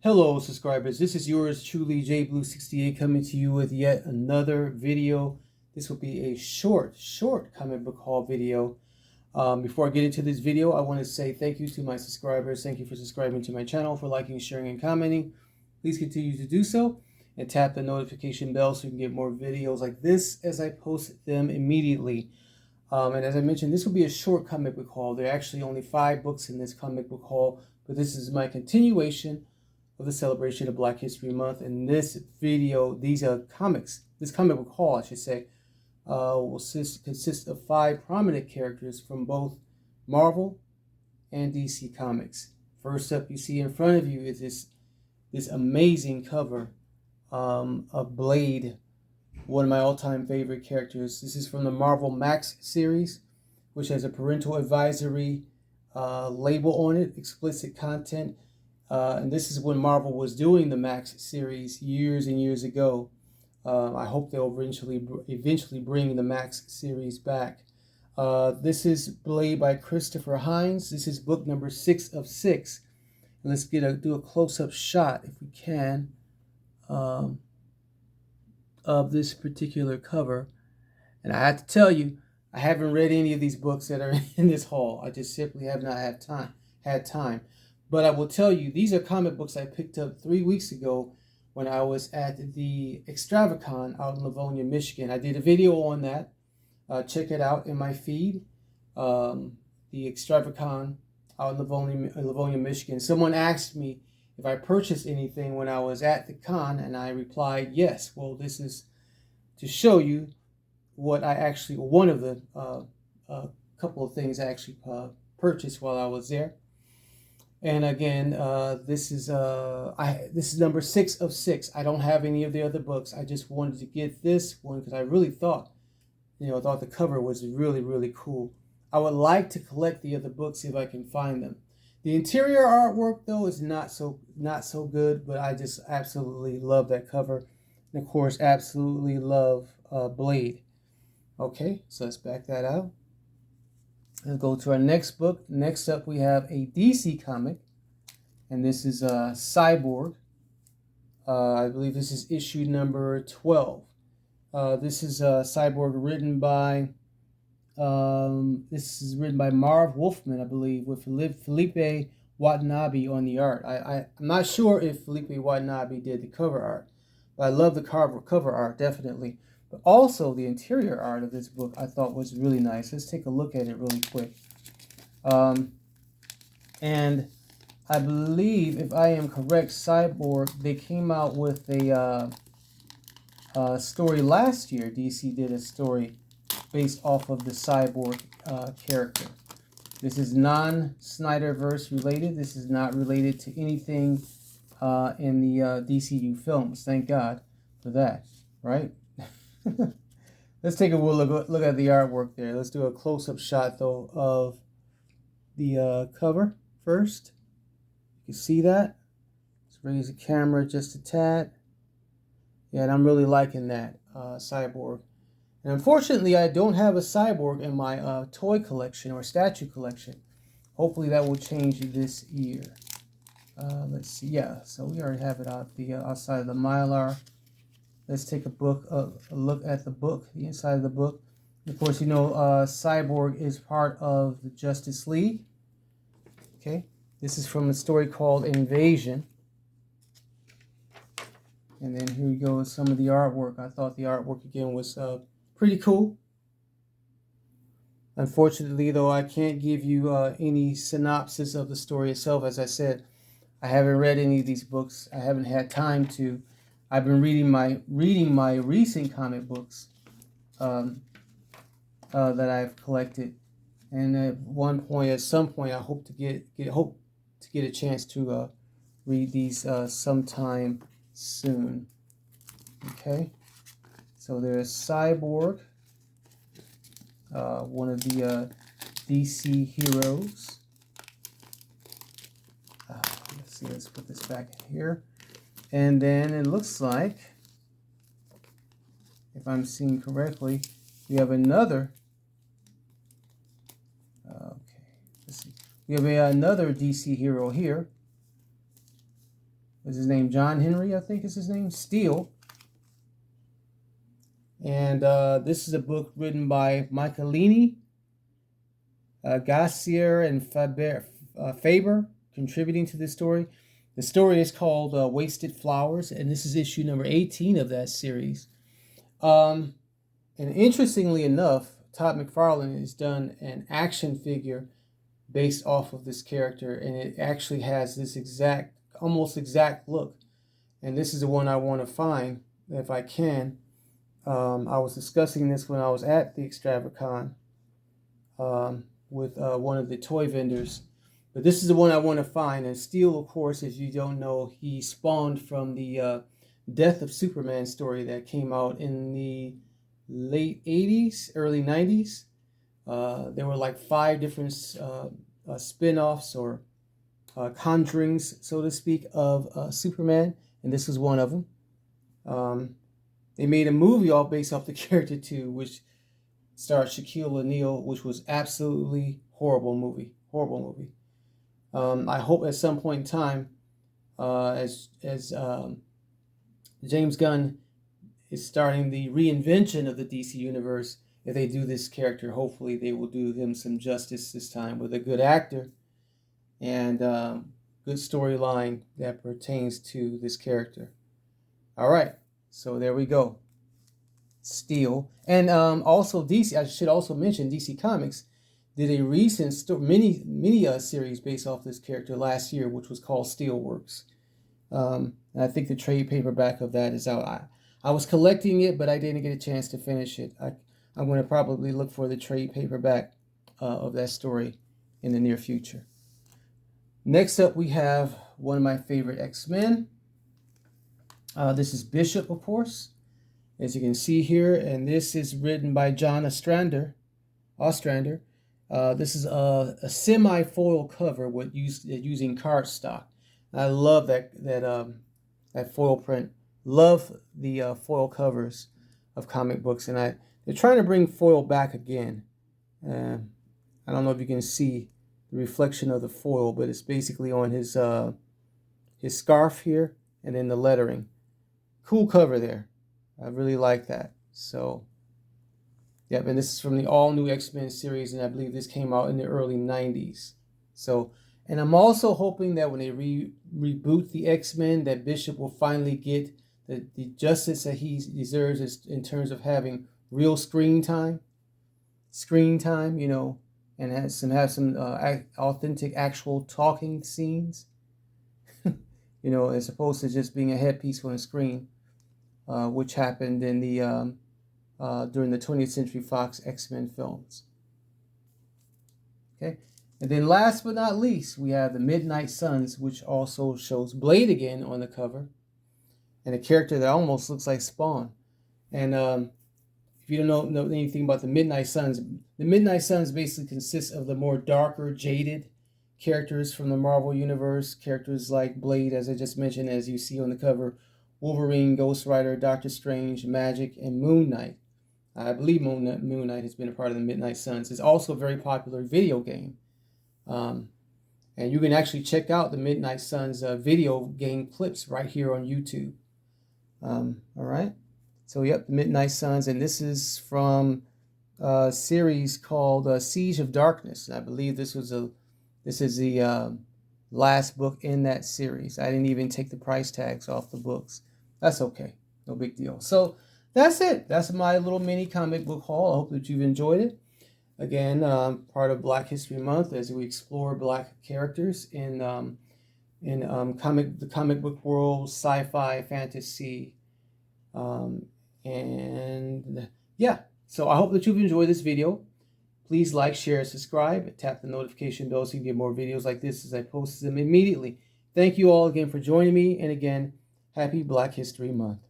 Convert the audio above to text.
Hello subscribers, this is yours truly JBlue68 coming to you with yet another video. This will be a short comic book haul video. Before I get into this video, I want to say thank you to my subscribers. Thank you for subscribing to my channel, for liking, sharing, and commenting. Please continue to do so and tap the notification bell so you can get more videos like this as I post them immediately. And as I mentioned, this will be a short comic book haul. There are actually only 5 books in this comic book haul, but this is my continuation of the celebration of Black History Month. In this video, this comic book haul, I should say, will consist of 5 prominent characters from both Marvel and DC Comics. First up, you see in front of you is this amazing cover of Blade, one of my all-time favorite characters. This is from the Marvel Max series, which has a parental advisory label on it, explicit content. And this is when Marvel was doing the Max series years and years ago. I hope they'll eventually bring the Max series back. This is Blade by Christopher Hines. This is book number 6 of 6. And let's do a close-up shot, if we can, of this particular cover. And I have to tell you, I haven't read any of these books that are in this haul. I just simply have not had time. But I will tell you, these are comic books I picked up 3 weeks ago when I was at the Extravacon out in Livonia, Michigan. I did a video on that. Check it out in my feed. The Extravacon out in Livonia, Michigan. Someone asked me if I purchased anything when I was at the con, and I replied yes. Well, this is to show you what one of the couple of things I actually purchased while I was there. And again, this is number 6 of 6. I don't have any of the other books. I just wanted to get this one because I really thought the cover was really, really cool. I would like to collect the other books if I can find them. The interior artwork, though, is not so good, but I just absolutely love that cover. And of course, absolutely love Blade. Okay, so let's back that out. Let's go to our next book. Next up, we have a DC comic, and this is Cyborg. I believe this is issue number 12. This is Cyborg written by Marv Wolfman, I believe, with Felipe Watanabe on the art. I'm not sure if Felipe Watanabe did the cover art, but I love the cover art, definitely. But also the interior art of this book I thought was really nice. Let's take a look at it really quick. And I believe, if I am correct, Cyborg, they came out with a story last year. DC did a story based off of the Cyborg character. This is non-Snyderverse related. This is not related to anything in the DCU films. Thank God for that, right? Let's take a look at the artwork there. Let's do a close-up shot, though, of the cover first. You can see that. Let's raise the camera just a tad. Yeah, and I'm really liking that Cyborg. And unfortunately, I don't have a Cyborg in my toy collection or statue collection. Hopefully, that will change this year. Let's see. Yeah, so we already have it outside of the Mylar. Let's take a look at the book, the inside of the book. Of course, Cyborg is part of the Justice League. Okay, this is from a story called Invasion. And then here we go with some of the artwork. I thought the artwork again was pretty cool. Unfortunately, though, I can't give you any synopsis of the story itself. As I said, I haven't read any of these books. I haven't had time to. I've been reading my recent comic books that I've collected, and at some point, I hope to get a chance to read these sometime soon. Okay, so there's Cyborg, one of the DC heroes. Let's see. Let's put this back in here. And then it looks like, if I'm seeing correctly, we have another. Okay, let's see. We have another DC hero here. What's his name? John Henry, I think is his name. Steel. And this is a book written by Michaelini, Gassier, and Faber contributing to this story. The story is called Wasted Flowers, and this is issue number 18 of that series. And interestingly enough, Todd McFarlane has done an action figure based off of this character, and it actually has this almost exact look. And this is the one I want to find if I can. I was discussing this when I was at the Extravacon with one of the toy vendors. But this is the one I want to find. And Steel, of course, if you don't know, he spawned from the Death of Superman story that came out in the late 80s, early 90s. There were like 5 different spin-offs or conjurings, so to speak, of Superman. And this is one of them. They made a movie all based off the character too, which starred Shaquille O'Neal, which was absolutely horrible movie. I hope at some point in time, as James Gunn is starting the reinvention of the DC universe, if they do this character, hopefully they will do him some justice this time with a good actor and good storyline that pertains to this character. All right, so there we go. Steel. And also DC, I should also mention DC Comics did a recent mini series based off this character last year, which was called Steelworks. And I think the trade paperback of that is out. I was collecting it, but I didn't get a chance to finish it. I'm going to probably look for the trade paperback of that story in the near future. Next up, we have one of my favorite X-Men. This is Bishop, of course, as you can see here, and this is written by John Ostrander. This is a semi-foil cover with using cardstock. I love that foil print. Love the foil covers of comic books, and they're trying to bring foil back again. I don't know if you can see the reflection of the foil, but it's basically on his scarf here, and then the lettering. Cool cover there. I really like that. So, yep, and this is from the all-new X-Men series, and I believe this came out in the early 90s. So, and I'm also hoping that when they reboot the X-Men, that Bishop will finally get the justice that he deserves in terms of having real screen time, you know, and have some authentic, actual talking scenes, you know, as opposed to just being a headpiece on a screen, which happened in the during the 20th Century Fox X-Men films. Okay, and then last but not least, we have the Midnight Suns, which also shows Blade again on the cover, and a character that almost looks like Spawn. And if you don't know anything about the Midnight Suns basically consists of the more darker, jaded characters from the Marvel Universe, characters like Blade, as I just mentioned, as you see on the cover, Wolverine, Ghost Rider, Doctor Strange, Magic, and Moon Knight. I believe Moon Knight has been a part of the Midnight Suns. It's also a very popular video game. And you can actually check out the Midnight Suns video game clips right here on YouTube. All right. So, yep, the Midnight Suns. And this is from a series called Siege of Darkness. And I believe this is the last book in that series. I didn't even take the price tags off the books. That's okay. No big deal. So that's it. That's my little mini comic book haul. I hope that you've enjoyed it. Again, part of Black History Month as we explore Black characters in the comic book world, sci-fi, fantasy, and yeah. So I hope that you've enjoyed this video. Please like, share, subscribe, tap the notification bell so you can get more videos like this as I post them immediately. Thank you all again for joining me, and again, happy Black History Month.